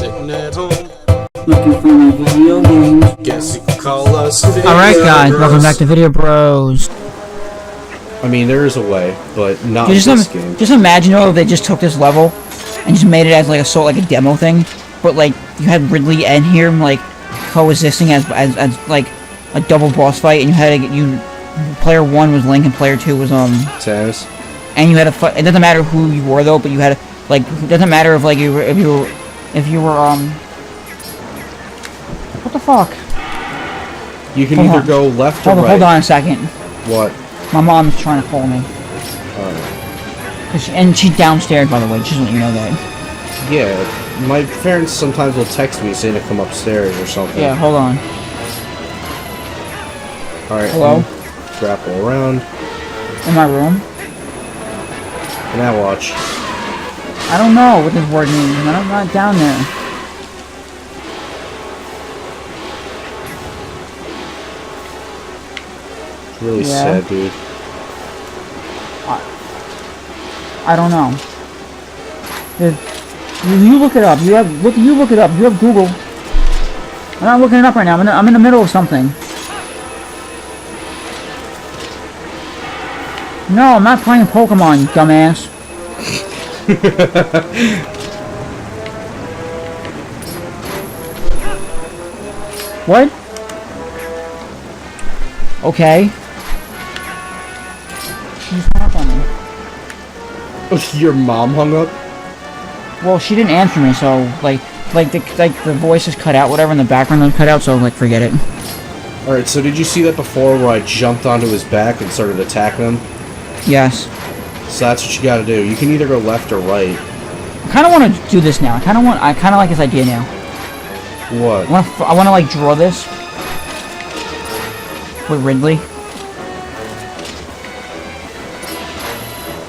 Sitting at home, looking for my video games. guess you could call us Vidya Alright guys, Bros. welcome back to Vidya Bros. I mean, there is a way, but not Dude, in this game. just imagine though if they just took this level and just made it as like a demo thing, but like you had Ridley and here like coexisting as like a double boss fight, and you had player 1 was Link and player 2 was Samus. and you had a fight. It doesn't matter who you were though, but you had like it doesn't matter if like if you were what the fuck? You can Hold either on. go left or right. Hold on a second. What? My mom's trying to call me. And she's downstairs, by the way, just to let you know that. Yeah, my parents sometimes will text me saying to come upstairs or something. Yeah, hold on. Alright. Hello? Grapple around. In my room? Now watch. I don't know what this word means. I'm not down there. It's really Yeah. sad, dude. I don't know. You look it up. You look it up. You have Google. I'm not looking it up right now. I'm in the middle of something. No, I'm not playing Pokemon, dumbass. What? Okay. She's hung up on me. Your mom hung up? Well, she didn't answer me, so like the voice is cut out, whatever, in the background is cut out, so like forget it. Alright, so did you see that before where I jumped onto his back and started attacking him? Yes. So that's what you gotta do. You can either go left or right. I kind of want to do this now. I kind of like this idea now. What? I want to like draw this with Ridley.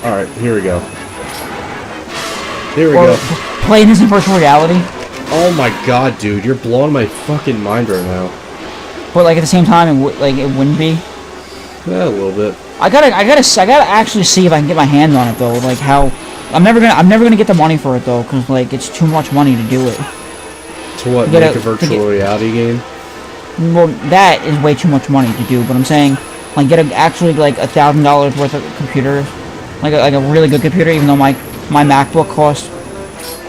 Alright, here we go. Here we Or go. playing this in virtual reality, Oh my god, dude, you're blowing my fucking mind right now. but like at the same time, it wouldn't be. Yeah, a little bit. I gotta actually see if I can get my hands on it though. Like how I'm never gonna get the money for it though, cause like it's too much money to do it. To what, Get make a- a virtual reality game? Well, that is way too much money to do. But I'm saying, like, actually like $1,000 worth of computer, like a really good computer. Even though my MacBook cost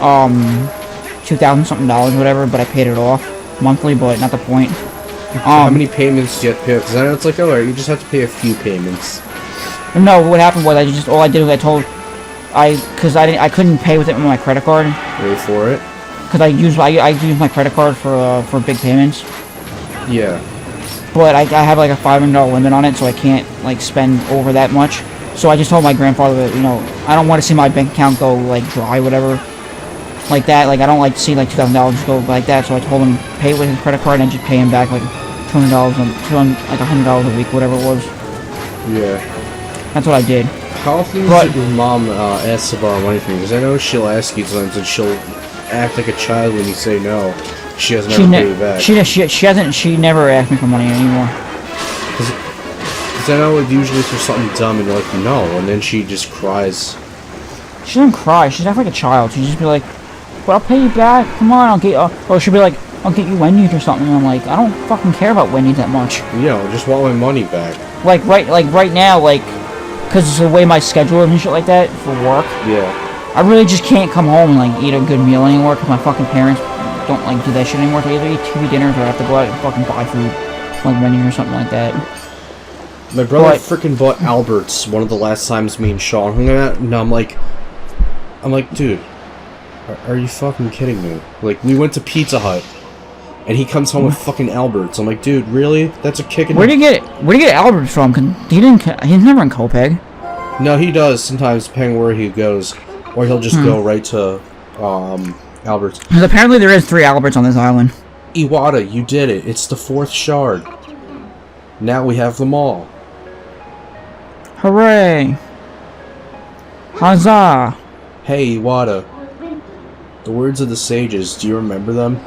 $2,000 something, whatever. But I paid it off monthly. But not the point. How many payments do you have to pay? Because I know it's like, alright, you just have to pay a few payments. No, what happened was all I did was I couldn't pay with it with my credit card. Wait for it. Because I use my credit card for big payments. Yeah. But I have like a $500 limit on it, so I can't like spend over that much. So I just told my grandfather that, you know, I don't want to see my bank account go like dry, whatever, like that. Like I don't like to see like $2,000 go like that. So I told him pay with his credit card and just pay him back like $200, like $100 a week, whatever it was. Yeah. That's what I did. How often does your mom ask to borrow money from you? Because I know she'll ask you sometimes and she'll act like a child when you say no. She has never paid you back. She never asked me for money anymore. Because I know usually for something dumb and you're like, no, and then she just cries. She doesn't cry. She's not like a child. She'd just be like, "But I'll pay you back. Come on, I'll get." Or she'll be like, "I'll get you Wendy's or something." And I'm like, I don't fucking care about Wendy's that much. You know, just want my money back. Like right now, like, because it's the way my schedule is and shit like that for work. Yeah. I really just can't come home and like eat a good meal anymore because my fucking parents don't like do that shit anymore. So I either eat TV dinners or I have to go out and fucking buy food, like Wendy's or something like that. My brother freaking bought Albert's one of the last times me and Sean hung out, and I'm like, dude, are you fucking kidding me? Like, we went to Pizza Hut, and he comes home with fucking Albert's. I'm like, dude, really? That's a kick in the... Where do you get Albert's from? Cause he's never in Copeg. No, he does sometimes, depending where he goes. Or he'll just go right to, Albert's. Because apparently there is 3 Alberts on this island. Iwata, you did it. It's the 4th shard. Now we have them all. Hooray! Huzzah! Hey, Iwata. The words of the sages, do you remember them?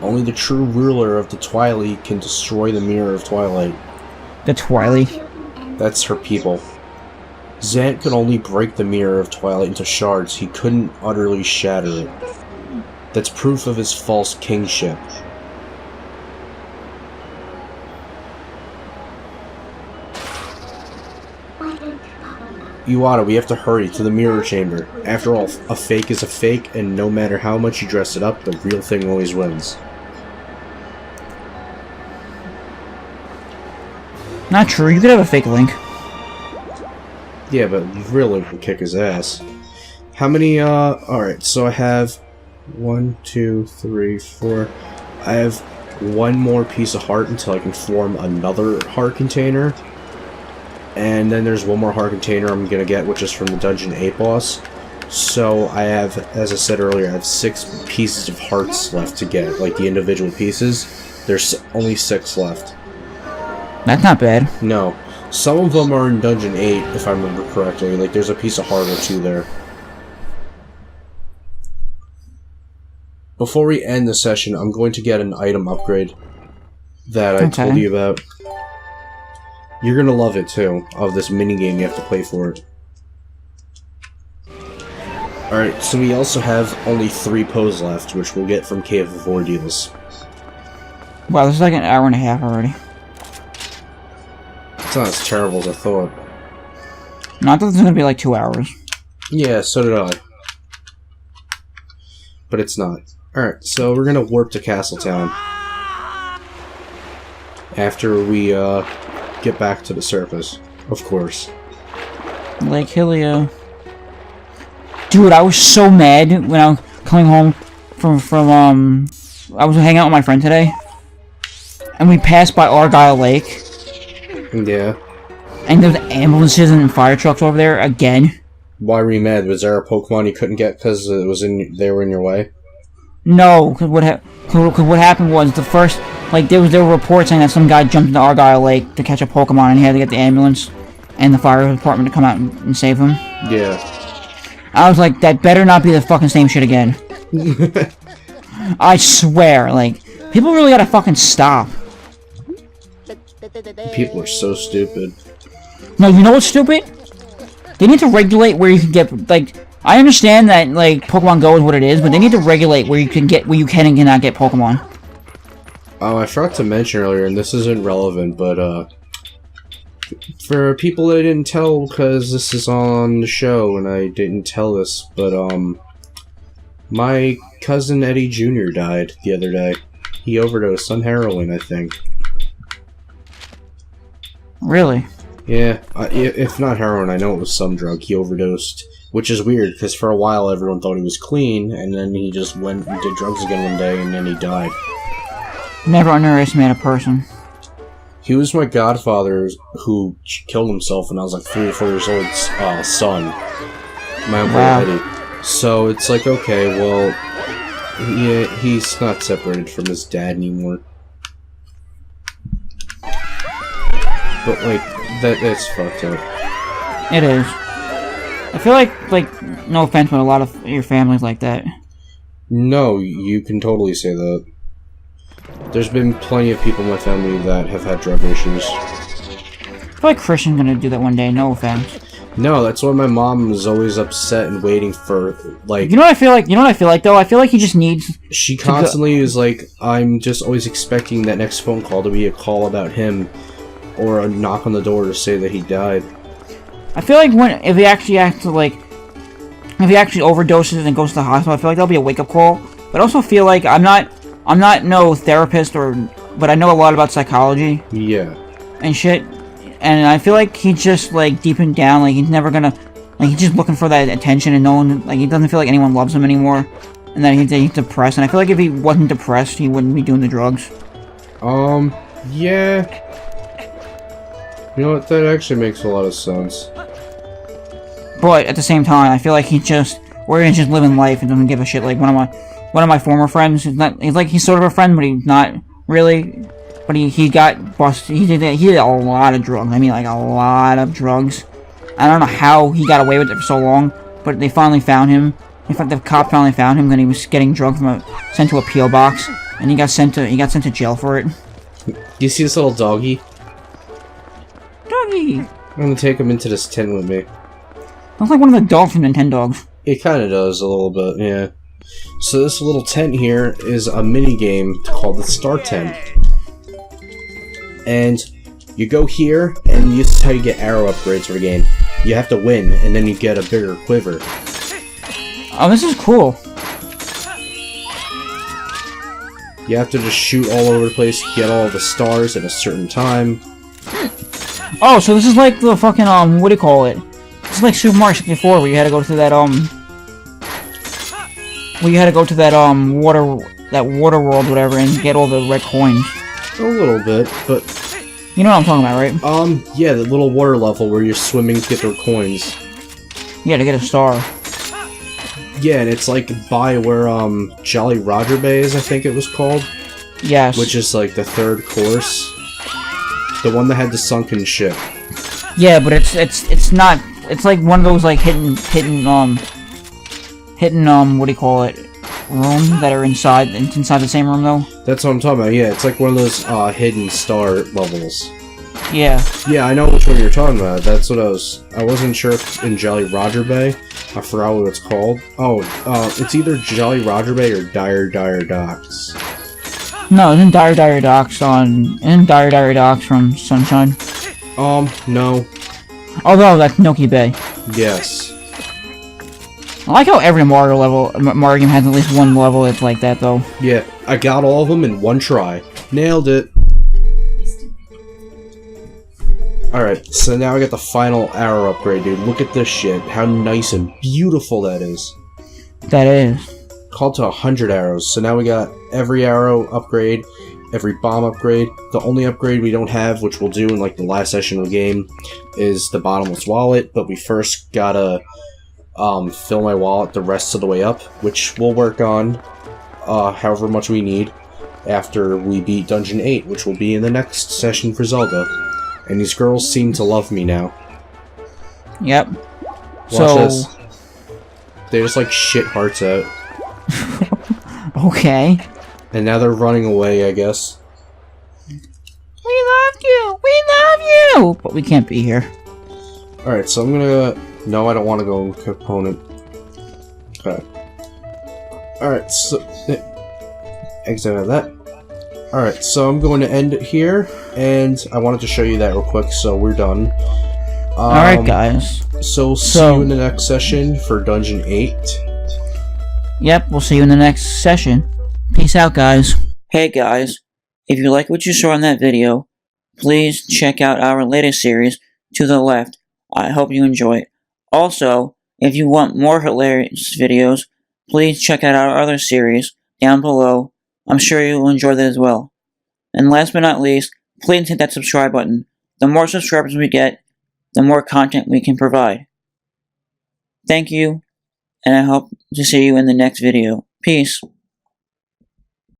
Only the true ruler of the Twilight can destroy the mirror of Twilight. The Twilight? That's her people. Zant could only break the mirror of Twilight into shards. He couldn't utterly shatter it. That's proof of his false kingship. Iwata, we have to hurry to the mirror chamber. After all, a fake is a fake, and no matter how much you dress it up, the real thing always wins. Not true, you could have a fake Link. Yeah, but real Link will kick his ass. How many, alright, so I have 1, 2, 3, 4. I have one more piece of heart until I can form another heart container. And then there's one more heart container I'm gonna get, which is from the Dungeon 8 boss. So I have, as I said earlier, I have 6 pieces of hearts left to get, like the individual pieces. There's only 6 left. That's not bad. No. Some of them are in Dungeon 8, if I remember correctly. Like, there's a piece of heart or 2 there. Before we end the session, I'm going to get an item upgrade that I told you about. You're gonna love it, too, of this minigame you have to play for it. Alright, so we also have only 3 pose left, which we'll get from Cave of Ordeals. Wow, this is like an hour and a half already. It's not as terrible as I thought. No, I thought this was gonna be like 2 hours. Yeah, so did I. But it's not. Alright, so we're gonna warp to Castletown. After we, get back to the surface, of course. Lake Hylia. Dude, I was so mad when I was coming home from I was hanging out with my friend today, and we passed by Argyle Lake. Yeah. And there's ambulances and fire trucks over there again. Why were you mad? Was there a Pokemon you couldn't get because it was they were in your way? No, because what happened was the first, like, there were reports saying that some guy jumped into Argyle Lake to catch a Pokemon, and he had to get the ambulance and the fire department to come out and save him. Yeah. I was like, that better not be the fucking same shit again. I swear, like, people really gotta fucking stop. People are so stupid. No, you know what's stupid? They need to regulate where you can get, like, I understand that, like, Pokemon Go is what it is, but they need to regulate where you can and cannot get Pokemon. Oh, I forgot to mention earlier, and this isn't relevant, but, for people that didn't tell, because this is on the show, and I didn't tell this, but, my cousin Eddie Jr. died the other day. He overdosed on heroin, I think. Really? Yeah, if not heroin, I know it was some drug. He overdosed, which is weird, because for a while everyone thought he was clean, and then he just went and did drugs again one day, and then he died. Never underestimate a person. He was my godfather who killed himself when I was like 3 or 4 years old, son. My uncle Eddie. So it's like, okay, well, yeah, he's not separated from his dad anymore. But, like, that's fucked up. It is. I feel like, no offense, but a lot of your family's like that. No, you can totally say that. There's been plenty of people in my family that have had drug issues. I feel like Christian's gonna do that one day, no offense. No, that's why my mom is always upset and waiting for, like... You know what I feel like? You know what I feel like, though? I feel like he just needs... She constantly is like, I'm just always expecting that next phone call to be a call about him, or a knock on the door to say that he died. I feel like if he actually overdoses and goes to the hospital, I feel like that'll be a wake-up call. But I also feel like I'm not no therapist, but I know a lot about psychology. Yeah. And shit. And I feel like he's just, like, deep and down, like, he's never gonna... Like, he's just looking for that attention, and no one... Like, he doesn't feel like anyone loves him anymore. And that he's depressed. And I feel like if he wasn't depressed, he wouldn't be doing the drugs. Yeah. You know what? That actually makes a lot of sense. But at the same time, I feel like he's just living life and doesn't give a shit. Like one of my former friends, he's sort of a friend, but he's not really. But he got busted. He did a lot of drugs. I mean, like a lot of drugs. I don't know how he got away with it for so long, but they finally found him. The cop finally found him when he was getting drugs sent to a P.O. box, and he got sent to jail for it. You see this little doggy? Doggy. I'm gonna take him into this tent with me. Looks like one of the dogs from Nintendogs. It kind of does a little bit, yeah. So this little tent here is a mini game called the Star Tent. And you go here, and this is how you get arrow upgrades for the game. You have to win, and then you get a bigger quiver. Oh, this is cool. You have to just shoot all over the place, get all the stars at a certain time. Oh, so this is like the fucking, what do you call it? It's like Super Mario 64, where you had to go to that, water world, whatever, and get all the red coins. A little bit, but... You know what I'm talking about, right? Yeah, the little water level where you're swimming to get their coins. Yeah, to get a star. Yeah, and it's like by where, Jolly Roger Bay is, I think it was called. Yes. Which is like the third course. The one that had the sunken ship. Yeah, but it's not, it's like one of those, like, hidden, what do you call it, rooms that are inside the same room, though? That's what I'm talking about, yeah, it's like one of those, hidden star levels. Yeah. Yeah, I know which one you're talking about. That's what I wasn't sure if in Jolly Roger Bay. I forgot what it's called. Oh, it's either Jolly Roger Bay or Dire Docks. No, isn't Dire Docks from Sunshine? No. Although, that's Noki Bay. Yes. I like how every Mario game has at least one level that's like that, though. Yeah, I got all of them in one try. Nailed it. Alright, so now I got the final arrow upgrade, dude. Look at this shit. How nice and beautiful that is. That is. Called to 100 arrows. So now we got every arrow upgrade, every bomb upgrade. The only upgrade we don't have, which we'll do in like the last session of the game, is the bottomless wallet. But we first gotta fill my wallet the rest of the way up, which we'll work on however much we need after we beat Dungeon 8, which will be in the next session for Zelda. And these girls seem to love me now. Yep. Watch this. They just like shit hearts out. Okay. And now they're running away, I guess. We love you! We love you! But we can't be here. Alright, so I'm gonna... No, I don't want to go in component. Okay. Alright, so... Exit out of that. Alright, so I'm going to end it here, and I wanted to show you that real quick, so we're done. Alright, guys. So, see you in the next session for Dungeon 8. Yep, we'll see you in the next session. Peace out, guys. Hey, guys. If you like what you saw in that video, please check out our latest series, To the Left. I hope you enjoy it. Also, if you want more hilarious videos, please check out our other series down below. I'm sure you will enjoy that as well. And last but not least, please hit that subscribe button. The more subscribers we get, the more content we can provide. Thank you, and I hope to see you in the next video. Peace.